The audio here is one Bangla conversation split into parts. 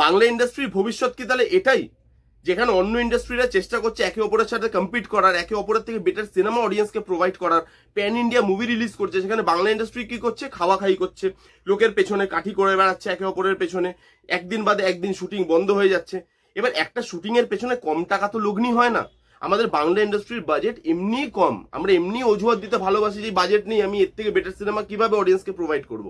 বাংলা ইন্ডাস্ট্রির ভবিষ্যৎ কি তাহলে এটাই, যেখানে অন্য ইন্ডাস্ট্রিরা চেষ্টা করছে একে অপরের সাথে কম্পিট করার, একে অপরের থেকে বেটার সিনেমা অডিয়েন্সকে প্রোভাইড করার, প্যান ইন্ডিয়া মুভি রিলিজ করছে, সেখানে বাংলা ইন্ডাস্ট্রি কি করছে, খাওয়া খাই করছে, লোকের পেছনে কাঠি করে বেড়াচ্ছে একে অপরের পেছনে, একদিন বাদে একদিন শুটিং বন্ধ হয়ে যাচ্ছে। এবার একটা শুটিং এর পেছনে কম টাকা তো লগ্নি হয় না। আমাদের বাংলা ইন্ডাস্ট্রির বাজেট এমনি কম, আমরা এমনি অজুহাত দিতে ভালোবাসি যে বাজেট নেই, আমি এর থেকে বেটার সিনেমা কিভাবে অডিয়েন্সকে প্রোভাইড করব।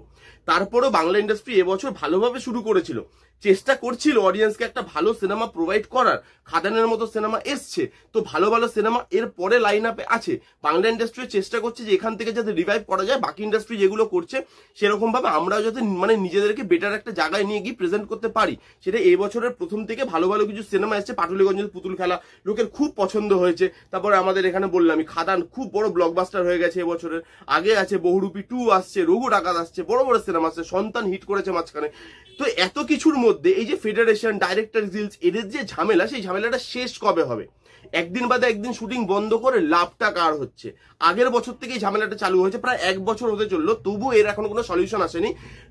তারপরেও বাংলা ইন্ডাস্ট্রি এবছর ভালোভাবে শুরু করেছিল, চেষ্টা করছিল অডিয়েন্সকে একটা ভালো সিনেমা প্রোভাইড করার। খাদানের মতো সিনেমা এসছে, তো ভালো ভালো সিনেমা এর পরে লাইন আপে আছে। বাংলা ইন্ডাস্ট্রি চেষ্টা করছে যে এখান থেকে যাতে রিভাইভ করা যায়, বাকি ইন্ডাস্ট্রি যেগুলো করছে সেরকম ভাবে আমরাও যাতে মানে নিজেদেরকে বেটার একটা জায়গায় নিয়ে গিয়ে প্রেজেন্ট করতে পারি। সেটা এই বছরের প্রথম থেকে ভালো ভালো কিছু সিনেমা এসছে। পাটুলিগঞ্জের পুতুল খেলা লোকের খুব পছন্দ হয়েছে। তারপরে আমাদের এখানে বললাম খাদান খুব বড় ব্লকবাস্টার হয়ে গেছে এবছরের। আগে আছে বহুরূপী 2 আসছে, রঘু ডাকাত আসছে, বড় বড় সিনেমা আসছে, সন্তান হিট করেছে মাঝখানে। তো এত কিছুর মধ্যে এই যে ফেডারেশন, ডাইরেক্টর গিল্ডস, এদের যে ঝামেলা, সেই ঝামেলাটা শেষ কবে হবে? একদিন বাদে একদিন শুটিং বন্ধ করে লাভটা কার হচ্ছে? আগের বছর থেকে এই ঝামেলাটা চালু হয়েছে, প্রায় 1 বছর হতে চললো, তবু এর এখন কোনো সলিউশন আসেনি।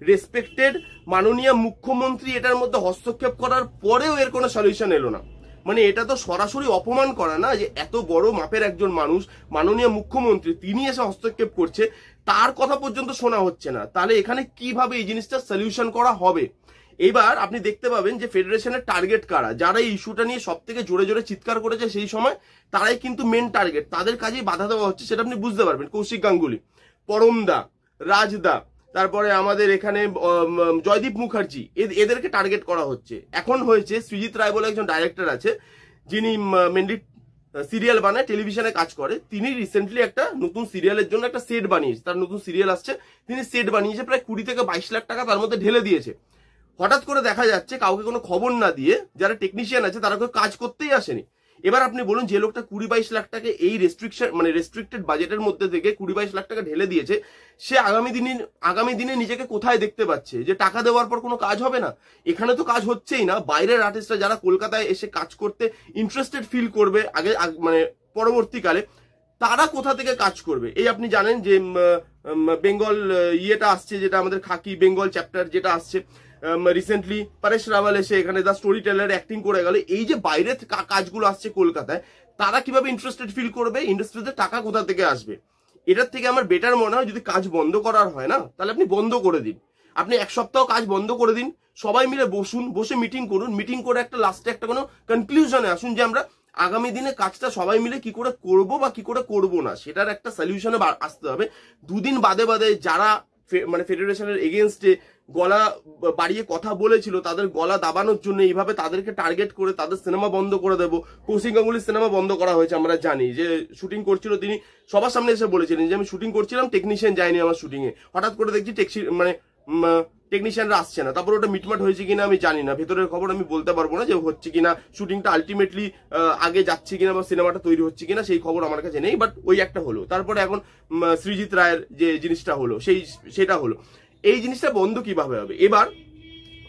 রেসপেক্টেড মাননীয় মুখ্যমন্ত্রী এটার মধ্যে হস্তক্ষেপ করার পরেও এর কোনো সলিউশন এলো না। মানে এটা তো সরাসরি অপমান করা না, যে এত বড় মাপের একজন মানুষ, মাননীয় মুখ্যমন্ত্রী, তিনি এসে হস্তক্ষেপ করছে, তার কথা পর্যন্ত শোনা হচ্ছে না। তাহলে এখানে কিভাবে এই জিনিসটা সলিউশন করা হবে? এবার আপনি দেখতে পাবেন যে ফেডারেশনের টার্গেট কারা, যারা এই ইস্যুটা নিয়ে সব থেকে জোরে জোরে চিৎকার করেছে সেই সময়, তারাই কিন্তু মেন টার্গেট। তাদের কাজেই বাধা দেওয়া হচ্ছে, সেটা আপনি বুঝতে পারবেন। কৌশিক গাঙ্গুলি, পরমদা, রাজদা, তারপরে আমাদের এখানে জয়দীপ মুখার্জি, এদেরকে টার্গেট করা হচ্ছে। এখন হয়েছে সৃজিত রায় বলে একজন ডাইরেক্টর আছে, যিনি মেনলি সিরিয়াল বানায়, টেলিভিশনে কাজ করে। তিনি রিসেন্টলি একটা নতুন সিরিয়ালের জন্য একটা সেট বানিয়েছে, তার নতুন সিরিয়াল আসছে, তিনি সেট বানিয়েছে, প্রায় 20 থেকে 22 লাখ টাকা তার মধ্যে ঢেলে দিয়েছে। হঠাৎ করে দেখা যাচ্ছে কাউকে কোনো খবর না দিয়ে যারা টেকনিশিয়ান আছে তারা কেউ কাজ করতেই আসেনি। এবার আপনি বলুন, যে লোকটা 20-22 লাখ টাকা এই রেস্ট্রিক্টেড বাজেটের মধ্যে থেকে 20-22 লাখ টাকা ঢেলে দিয়েছে, সে আগামী দিনে নিজেকে কোথায় দেখতে পাচ্ছে? যে টাকা দেওয়ার পর কোনো কাজ হবে না? এখানে তো কাজ হচ্ছেই না। বাইরের আর্টিস্টরা যারা কলকাতায় এসে কাজ করতে ইন্টারেস্টেড ফিল করবে মানে পরবর্তীকালে, তারা কোথা থেকে কাজ করবে? এই আপনি জানেন যে বেঙ্গল ইয়েটা আসছে, যেটা আমাদের খাকি বেঙ্গল চ্যাপ্টার যেটা আসছে রিসেন্টলি, পরেশ রাওয়াল এসে এখানে দ্য স্টোরি টেলার অ্যাক্টিং করে গেল। এই যে বাইরে কাজগুলো আসছে কলকাতায়, তারা কিভাবে ইন্টারেস্টেড ফিল করবে? ইন্ডাস্ট্রিতে টাকা কোথা থেকে আসবে? এটার থেকে আমার বেটার মনে হয়, যদি কাজ বন্ধ করার হয় না, তাহলে আপনি বন্ধ করে দিন। আপনি 1 সপ্তাহ কাজ বন্ধ করে দিন, সবাই মিলে বসুন, বসে মিটিং করুন, মিটিং করে একটা লাস্টে একটা কোনো কনক্লুশনে আসুন যে আমরা আগামী দিনে কাজটা সবাই মিলে কি করে করব বা কি করে করব না, সেটার একটা সলিউশনে আসতে হবে। 2 দিন বাদে বাদে যারা মানে ফেডারেশনের এগেনস্টে গলা বাড়িয়ে কথা বলেছিল, তাদের গলা দাবানোর জন্য এইভাবে তাদেরকে টার্গেট করে তাদের সিনেমা বন্ধ করে দেবো। কৌশিক গাঙ্গুলির সিনেমা বন্ধ করা হয়েছে, আমরা জানি যে শুটিং করছিল, তিনি সবার সামনে এসে বলেছিলেন যে আমি শুটিং করছিলাম, টেকনিশিয়ান যায়নি আমার শুটিং এ। হঠাৎ করে দেখছি টেকনিশিয়ানরা আসছে না। তারপর ওটা মিটমাট হয়েছে কিনা আমি জানি না, ভেতরের খবর আমি বলতে পারবো না যে হচ্ছে কিনা, শুটিংটা আলটিমেটলি আগে যাচ্ছে কিনা বা সিনেমাটা তৈরি হচ্ছে কিনা, সেই খবর আমার কাছে নেই। বাট ওই একটা হলো। তারপরে এখন সৃজিত রায়ের যে জিনিসটা হলো, সেটা হলো। এই জিনিসটা বন্ধ কিভাবে হবে? এবার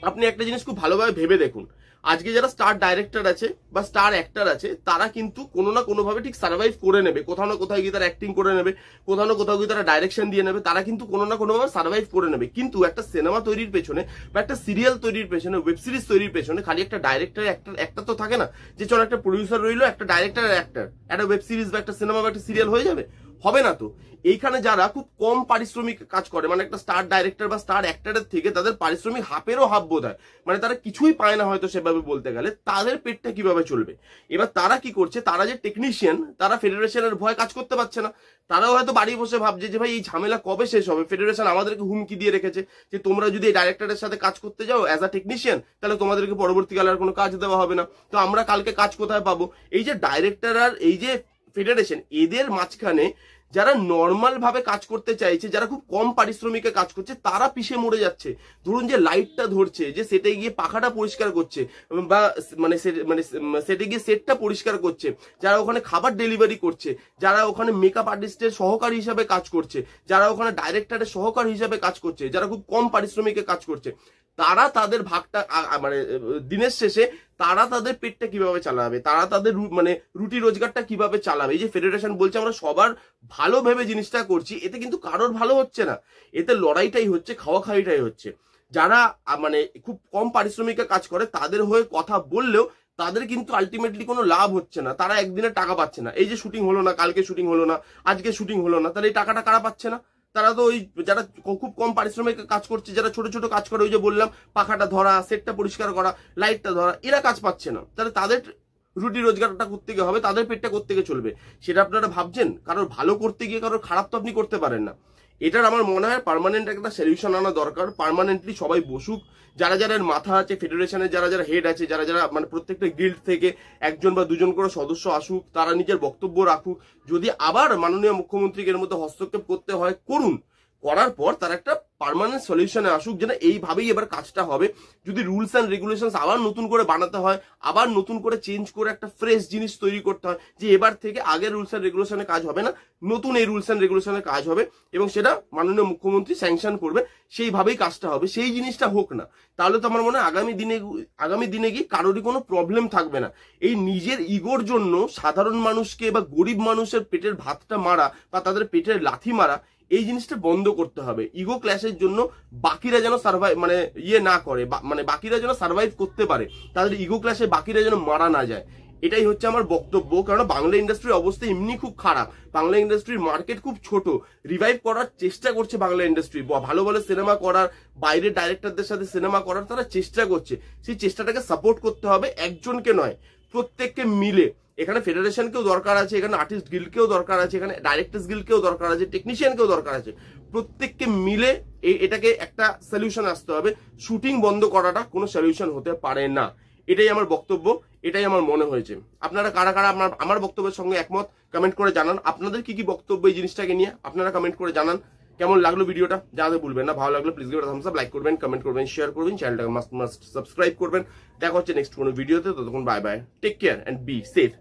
আপনি একটা জিনিস খুব ভালোভাবে ভেবে দেখুন, আজকে যারা স্টার ডাইরেক্টর আছে বা স্টার অ্যাক্টর আছে, তারা কিন্তু কোনো না কোনো ভাবে ঠিক সার্ভাইভ করে নেবে। কোথাও না কোথাও গিয়ে তারা অ্যাক্টিং করে নেবে, কোথাও না কোথাও গিয়ে তারা ডাইরেকশন দিয়ে নেবে, তারা কিন্তু কোনো না কোনো ভাবে সার্ভাইভ করে নেবে। কিন্তু একটা সিনেমা তৈরির পেছনে বা একটা সিরিয়াল তৈরির পেছনে, ওয়েব সিরিজ তৈরির পেছনে খালি একটা ডাইরেক্টর একটা তো থাকে না, যে চলো একটা প্রডিউসার রইলো, একটা ডাইরেক্টর আর অ্যাক্টর, একটা ওয়েব সিরিজ বা একটা সিনেমা বা একটা সিরিয়াল হয়ে যাবে? হবে না তো। এইখানে যারা খুব কম পারিশ্রমিক কাজ করে, মানে একটা স্টার ডাইরেক্টর বা স্টার অ্যাক্টরের থেকে তাদের পারিশ্রমিক হাফেরও হাফ বোধ হয়, মানে তারা কিছুই পায় না হয়তো সেভাবে বলতে গেলে, তাদের পেটটা কিভাবে চলবে? এবার তারা কি করছে, তারা যে টেকনিশিয়ান, তারা ফেডারেশনের ভয় কাজ করতে পারছে না। তারাও হয়তো বাড়ি বসে ভাবছে যে ভাই এই ঝামেলা কবে শেষ হবে? ফেডারেশন আমাদেরকে হুমকি দিয়ে রেখেছে যে তোমরা যদি এই ডাইরেক্টরের সাথে কাজ করতে যাও অ্যাজ আ টেকনিশিয়ান, তাহলে তোমাদেরকে পরবর্তীকালে আর কোনো কাজ দেওয়া হবে না। তো আমরা কালকে কাজ কোথায় পাবো? এই যে ডাইরেক্টর আর এই যে ফেডারেশন, এদের মাঝখানে যারা নর্মাল ভাবে কাজ করতে চাইছে, যারা খুব কম পারিশ্রমিকে কাজ করছে, তারা পিছিয়ে মরে যাচ্ছে। ধরুন যে লাইটটা ধরছে, যে সেটে গিয়ে পাখাটা পরিষ্কার করছে, বা মানে সেটে গিয়ে সেটটা পরিষ্কার করছে, যারা ওখানে খাবার ডেলিভারি করছে, যারা ওখানে মেকআপ আর্টিস্টের সহকারী হিসাবে কাজ করছে, যারা ওখানে ডাইরেক্টরের সহকারী হিসাবে কাজ করছে, যারা খুব কম পারিশ্রমিকে কাজ করছে, তারা তাদের ভাগটা মানে দিনের শেষে তারা তাদের পেটটা কিভাবে চালাবে, তারা তাদের মানে রুটি রোজগারটা কিভাবে চালাবে? এই যে ফেডারেশন বলছে আমরা সবার ভালো ভেবে জিনিসটা করছি, এতে কিন্তু কারোর ভালো হচ্ছে না, এতে লড়াইটাই হচ্ছে, খাওয়া খাওয়াটাই হচ্ছে। যারা মানে খুব কম পারিশ্রমিকে কাজ করে তাদের হয়ে কথা বললেও তাদের কিন্তু আলটিমেটলি কোনো লাভ হচ্ছে না, তারা একদিনে টাকা পাচ্ছে না। এই যে শুটিং হলো না, কালকে শুটিং হলো না, আজকে শুটিং হলো না, তাহলে এই টাকাটা কারা পাচ্ছে না? তারা তো ওই যারা খুব কম পারিশ্রমিকে কাজ করছে, যারা ছোট ছোট কাজ করে, ওই যে বললাম পাখাটা ধরা, সেটটা পরিষ্কার করা, লাইটটা ধরা, এরা কাজ পাচ্ছে না। তাহলে তাদের রুটি রোজগারটা করতে গিয়ে হবে, তাদের পেটটা করতে গিয়ে চলবে, সেটা আপনারা ভাবছেন? কারোর ভালো করতে গিয়ে কারোর খারাপ তো আপনি করতে পারেন না। এটার আমার মনে হয় পার্মানেন্ট একটা সলিউশন আনা দরকার। পার্মানেন্টলি সবাই বসুক, যারা যারা মাথা আছে ফেডারেশনের, যারা যারা হেড আছে, যারা যারা মানে প্রত্যেকটা গিল্ড থেকে একজন বা দুজন করে সদস্য আসুক, তারা নিজের বক্তব্য রাখুক। যদি আবার মাননীয় মুখ্যমন্ত্রীকে এর মধ্যে হস্তক্ষেপ করতে হয় করুন, করার পর তার একটা পার্মানেন্ট সলিউশনে আসুক, যেন এইভাবেই এবার কাজটা হবে। যদি রুলস অ্যান্ড রেগুলেশন আবার নতুন করে বানাতে হয়, আবার নতুন করে চেঞ্জ করে একটা ফ্রেশ জিনিস তৈরি করতে হয়, যে এবার থেকে আগের রুলস অ্যান্ড রেগুলেশনে কাজ হবে না, নতুন এই রুলস অ্যান্ড রেগুলেশনে কাজ হবে, এবং সেটা মাননীয় মুখ্যমন্ত্রী স্যাংশন করবে, সেইভাবেই কাজটা হবে, সেই জিনিসটা হোক না। তাহলে তো আমার মনে হয় আগামী দিনে গিয়ে কারোরই কোনো প্রবলেম থাকবে না। এই নিজের ইগোর জন্য সাধারণ মানুষকে বা গরিব মানুষের পেটের ভাতটা মারা বা তাদের পেটের লাথি মারা, এই জিনিসটা বন্ধ করতে হবে। ইগো ক্ল্যাশের জন্য বাকিরা যেন সার্ভাইভ মানে না করে, মানে বাকিরা যেন সার্ভাইভ করতে পারে, তাদের ইগো ক্ল্যাশে বাকিরা যেন মারা না যায়, এটাই হচ্ছে আমার বক্তব্য। কারণ বাংলা ইন্ডাস্ট্রির অবস্থা এমনি খুব খারাপ, বাংলা ইন্ডাস্ট্রির মার্কেট খুব ছোট। রিভাইভ করার চেষ্টা করছে বাংলা ইন্ডাস্ট্রি, ভালো ভালো সিনেমা করার, বাইরের ডাইরেক্টরদের সাথে সিনেমা করার তারা চেষ্টা করছে। সেই চেষ্টাটাকে সাপোর্ট করতে হবে, একজনকে নয়, প্রত্যেককে মিলে। এখানে ফেডারেশনকেও দরকার আছে, এখানে আর্টিস্ট গিল্ডকেও দরকার আছে, এখানে ডাইরেক্টর্স গিল্ডকেও দরকার আছে, টেকনিশিয়ানকেও দরকার আছে। প্রত্যেককে মিলে এটাকে একটা সলিউশন আসতে হবে। শুটিং বন্ধ করাটা কোনো সলিউশন হতে পারে না, এটাই আমার বক্তব্য, এটাই আমার মনে হয়েছে। আপনারা কারা কারা আমার বক্তব্যের সঙ্গে একমত কমেন্ট করে জানান। আপনাদের কি কি বক্তব্য এই জিনিসটাকে নিয়ে আপনারা কমেন্ট করে জানান। কেমন লাগলো ভিডিওটা জানাতে ভুলবেন না। ভালো লাগলে please give it a Thums up, like করবেন, কমেন্ট করবেন, শেয়ার করবেন, চ্যানেলটাকে মাস্ট সাবস্ক্রাইব করবেন। দেখা হচ্ছে নেক্সট কোনো ভিডিওতে, ততক্ষণ bye bye, take care and be safe.